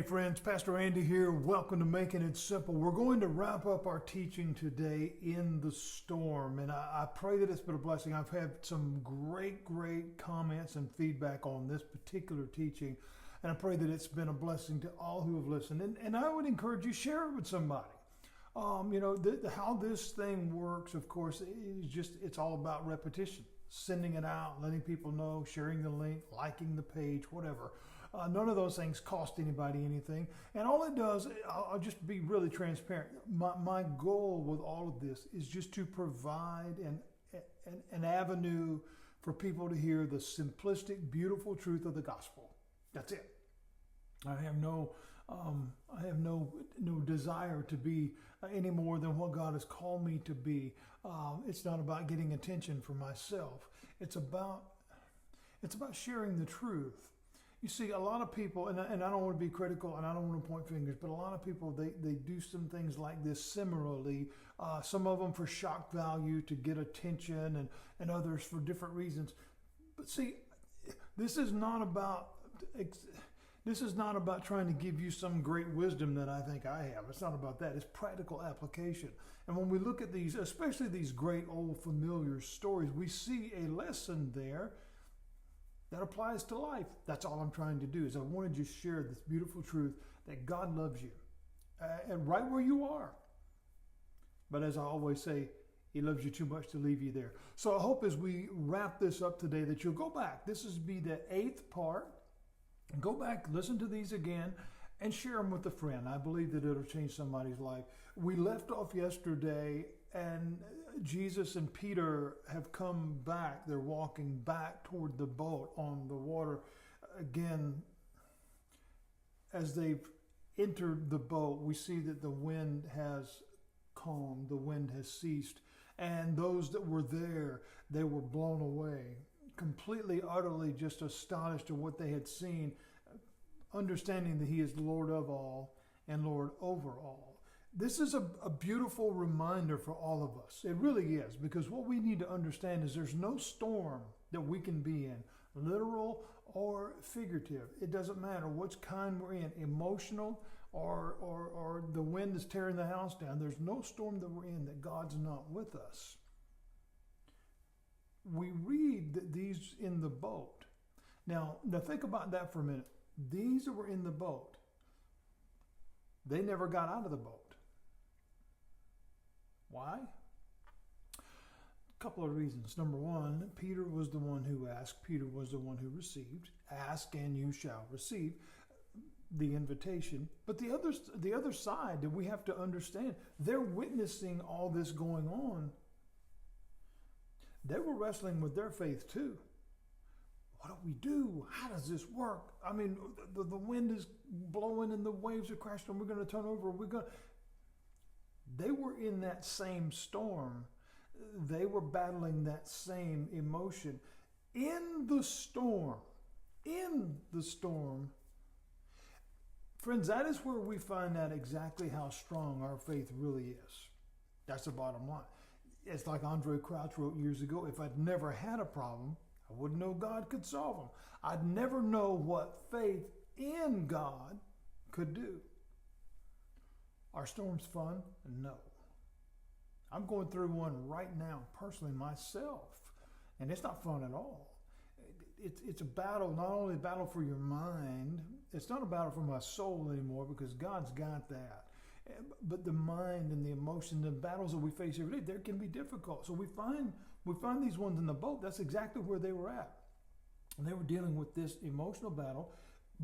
Hey friends, Pastor Andy here. Welcome to Making It Simple. We're going to wrap up our teaching today in the storm, and I pray that it's been a blessing. I've had some great comments and feedback on this particular teaching, and I pray that it's been a blessing to all who have listened. And I would encourage you, share it with somebody. How this thing works, of course, it's all about repetition, sending it out, letting people know, sharing the link, liking the page, whatever. None of those things cost anybody anything. And all it does, I'll just be really transparent. My goal with all of this is just to provide an avenue for people to hear the simplistic, beautiful truth of the gospel. That's it. I have no desire to be any more than what God has called me to be. It's not about getting attention for myself. It's about sharing the truth. You see, a lot of people, and I don't want to be critical and I don't want to point fingers, but a lot of people, they do some things like this similarly. Some of them for shock value, to get attention, and others for different reasons. But see, this is not about trying to give you some great wisdom that I think I have. It's not about that. It's practical application. And when we look at these, especially these great old familiar stories, we see a lesson there that applies to life. That's all I'm trying to do, is I want to just share this beautiful truth that God loves you, and right where you are. But as I always say, He loves you too much to leave you there. So I hope as we wrap this up today that you'll go back. This is be the 8th part. Go back, listen to these again, and share them with a friend. I believe that it'll change somebody's life. We left off yesterday, and Jesus and Peter have come back. They're walking back toward the boat on the water. Again, as they've entered the boat, we see that the wind has calmed, the wind has ceased, and those that were there, they were blown away, completely, utterly just astonished at what they had seen, understanding that He is Lord of all and Lord over all. This is a beautiful reminder for all of us. It really is, because what we need to understand is there's no storm that we can be in, literal or figurative. It doesn't matter which kind we're in, emotional or the wind is tearing the house down. There's no storm that we're in that God's not with us. We read that these in the boat. Now think about that for a minute. These that were in the boat, they never got out of the boat. Why? A couple of reasons. Number one, Peter was the one who asked. Peter was the one who received. Ask and you shall receive the invitation. But the other side that we have to understand, they're witnessing all this going on. They were wrestling with their faith too. What do we do? How does this work? I mean, the wind is blowing and the waves are crashing, and we're going to turn over. They were in that same storm. They were battling that same emotion. In the storm, friends, that is where we find out exactly how strong our faith really is. That's the bottom line. It's like Andre Crouch wrote years ago, if I'd never had a problem, I wouldn't know God could solve them. I'd never know what faith in God could do. Are storms fun? No. I'm going through one right now, personally, myself, and it's not fun at all. It's a battle, not only a battle for your mind, it's not a battle for my soul anymore, because God's got that. But the mind and the emotion, the battles that we face every day, they can be difficult. So we find these ones in the boat. That's exactly where they were at. And they were dealing with this emotional battle.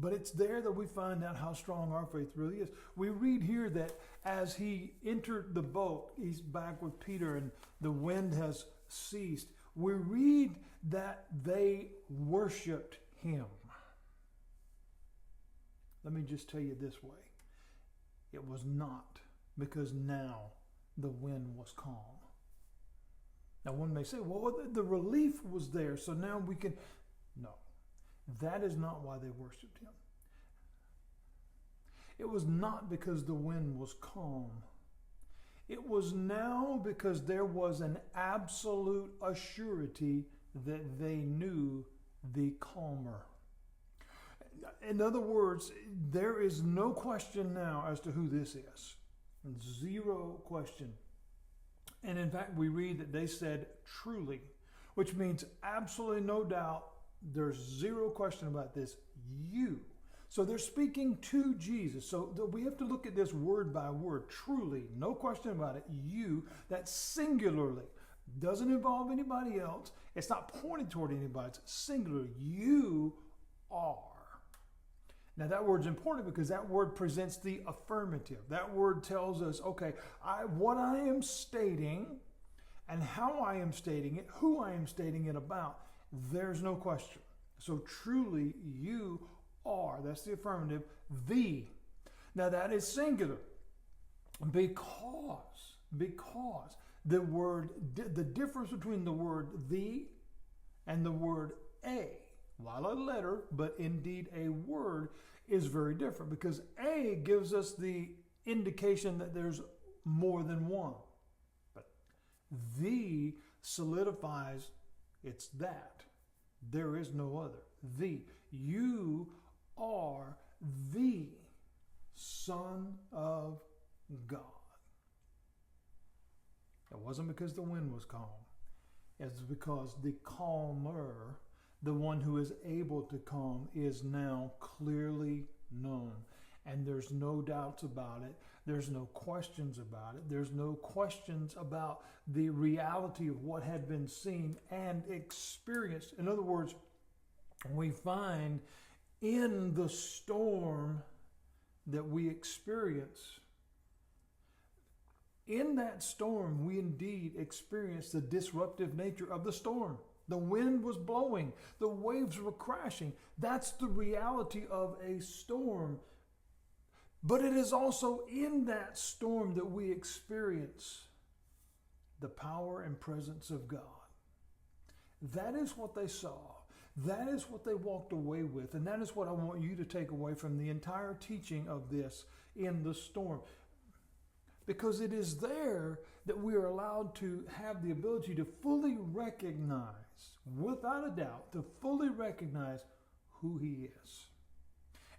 But it's there that we find out how strong our faith really is. We read here that as he entered the boat, he's back with Peter and the wind has ceased. We read that they worshiped him. Let me just tell you this way. It was not because now the wind was calm. Now one may say, well, the relief was there, so now we can... No, that is not why they worshiped him. It was not because the wind was calm. It was now because there was an absolute assurity that they knew the calmer. In other words, there is no question now as to who this is. Zero question. And in fact, we read that they said truly, which means absolutely no doubt. There's zero question about this. You. So they're speaking to Jesus. So we have to look at this word by word. Truly, no question about it. You, that's singularly. Doesn't involve anybody else. It's not pointed toward anybody. It's singular. You are. Now that word's important because that word presents the affirmative. That word tells us, okay, what I am stating and how I am stating it, who I am stating it about, there's no question. So truly you are, that's the affirmative, the. Now that is singular because the difference between the word the and the word a, while a letter, but indeed a word, is very different because a gives us the indication that there's more than one. But the solidifies it's that. There is no other. The. You are the Son of God. It wasn't because the wind was calm. It's because the calmer, the one who is able to calm, is now clearly known. And there's no doubts about it. There's no questions about it. There's no questions about the reality of what had been seen and experienced. In other words, we find in the storm that we experience, in that storm, we indeed experience the disruptive nature of the storm. The wind was blowing. The waves were crashing. That's the reality of a storm. But it is also in that storm that we experience the power and presence of God. That is what they saw. That is what they walked away with. And that is what I want you to take away from the entire teaching of this in the storm. Because it is there that we are allowed to have the ability to fully recognize, without a doubt, to fully recognize who He is.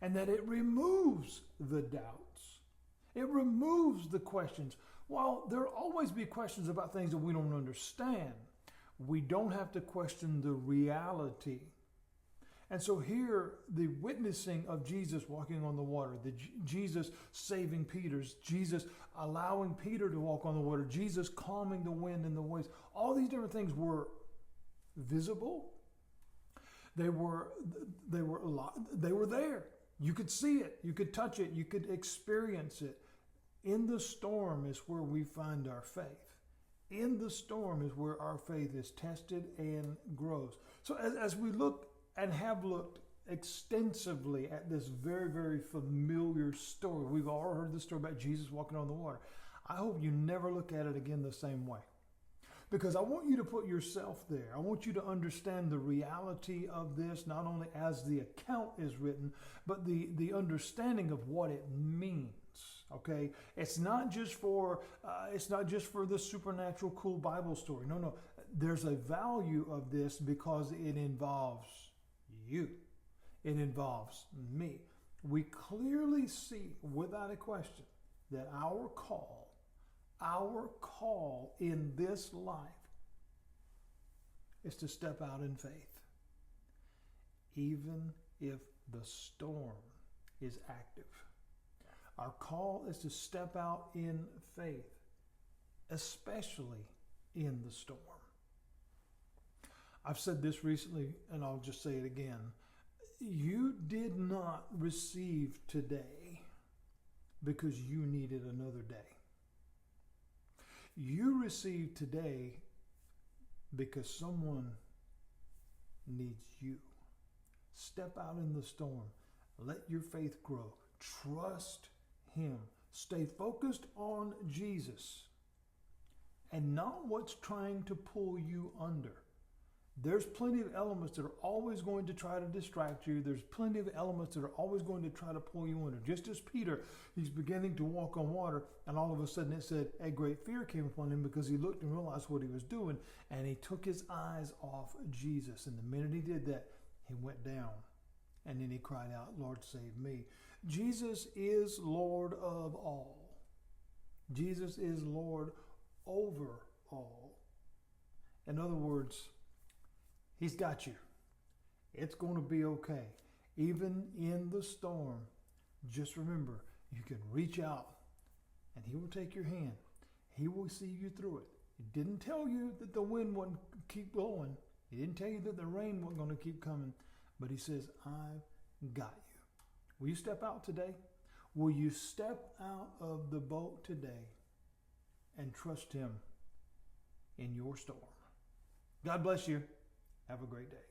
And that it removes the doubts. It removes the questions. While there will always be questions about things that we don't understand, we don't have to question the reality. And so here, the witnessing of Jesus walking on the water, Jesus saving Peter, Jesus allowing Peter to walk on the water, Jesus calming the wind and the waves, all these different things were visible. They were there. You could see it, you could touch it, you could experience it. In the storm is where we find our faith. In the storm is where our faith is tested and grows. So as we look and have looked extensively at this very, very familiar story, we've all heard the story about Jesus walking on the water. I hope you never look at it again the same way. Because I want you to put yourself there. I want you to understand the reality of this, not only as the account is written, but the understanding of what it means. Okay, it's not just for the supernatural cool Bible story. No. There's a value of this because it involves you. It involves me. We clearly see, without a question, that our call in this life is to step out in faith, even if the storm is active. Our call is to step out in faith, especially in the storm. I've said this recently, and I'll just say it again. You did not receive today because you needed another day. You received today because someone needs you. Step out in the storm. Let your faith grow. Trust Him. Stay focused on Jesus and not what's trying to pull you under. There's plenty of elements that are always going to try to distract you. There's plenty of elements that are always going to try to pull you under. Just as Peter, he's beginning to walk on water, and all of a sudden it said a great fear came upon him because he looked and realized what he was doing, and he took his eyes off Jesus. And the minute he did that, he went down And then he cried out, Lord, save me. Jesus is Lord of all. Jesus is Lord over all. In other words, he's got you. It's going to be okay. Even in the storm, just remember, you can reach out and he will take your hand. He will see you through it. He didn't tell you that the wind wouldn't keep blowing. He didn't tell you that the rain wasn't going to keep coming. But he says, I've got you. Will you step out today? Will you step out of the boat today and trust him in your storm? God bless you. Have a great day.